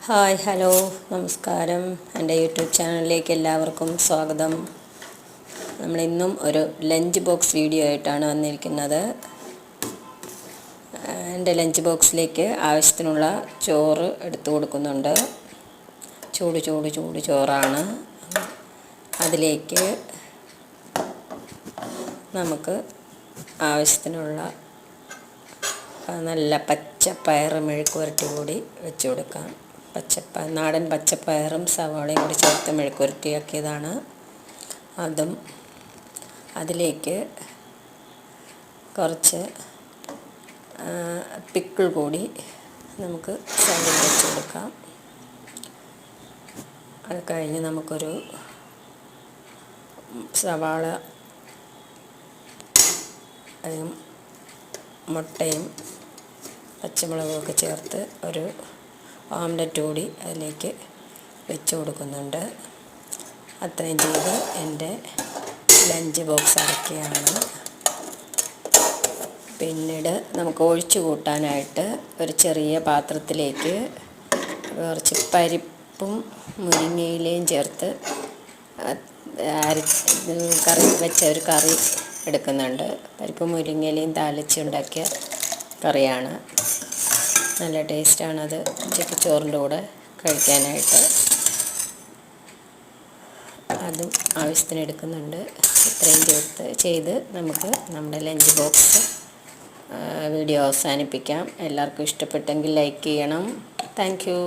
Hi hello നമസ്കാരം. എൻ്റെ YouTube ചാനലിലേക്ക് എല്ലാവർക്കും സ്വാഗതം. നമ്മളിന്നും ഒരു ലഞ്ച് ബോക്സ് വീഡിയോ ആയിട്ടാണ് വന്നിരിക്കുന്നത്. എൻ്റെ ലഞ്ച് ബോക്സിലേക്ക് ആവശ്യത്തിനുള്ള ചോറ് എടുത്തു കൊടുക്കുന്നുണ്ട്. ചൂട് ചോറാണ്. അതിലേക്ക് നമുക്ക് ആവശ്യത്തിനുള്ള നല്ല പച്ചപ്പയർ മെഴുക്കുവരട്ടി കൂടി വെച്ച് കൊടുക്കാം. നാടൻ പച്ചപ്പയറും സവാളയും കൂടി ചേർത്ത് മെഴുക്കുവരട്ടിയാക്കിയതാണ്. അതും അതിലേക്ക് കുറച്ച് പിക്കിൾ കൂടി നമുക്ക് സൈഡിൽ വെച്ച് കൊടുക്കാം. അത് കഴിഞ്ഞ് നമുക്കൊരു സവാള മുട്ടയും പച്ചമുളകുമൊക്കെ ചേർത്ത് ഒരു ഓംലെറ്റ് കൂടി അതിലേക്ക് വെച്ച് കൊടുക്കുന്നുണ്ട്. അത്രയും ചെയ്ത് എൻ്റെ ലഞ്ച് ബോക്സ് അടയ്ക്കുകയാണ്. പിന്നീട് നമുക്ക് ഒഴിച്ചു കൂട്ടാനായിട്ട് ഒരു ചെറിയ പാത്രത്തിലേക്ക് കുറച്ച് പരിപ്പും മുരിങ്ങയിലയും ചേർത്ത് ഒരു കറി എടുക്കുന്നുണ്ട്. പരിപ്പും മുരിങ്ങയിലയും താളിച്ചുണ്ടാക്കിയ കറിയാണ്. നല്ല ടേസ്റ്റാണത് ഉച്ചയ്ക്ക് ചോറിൻ്റെ കൂടെ കഴിക്കാനായിട്ട്. അതും ആവശ്യത്തിന് എടുക്കുന്നുണ്ട്. ഇത്രയും ചെയ്ത് നമുക്ക് നമ്മുടെ ലഞ്ച് ബോക്സ് വീഡിയോ അവസാനിപ്പിക്കാം. എല്ലാവർക്കും ഇഷ്ടപ്പെട്ടെങ്കിൽ ലൈക്ക് ചെയ്യണം. Thank you.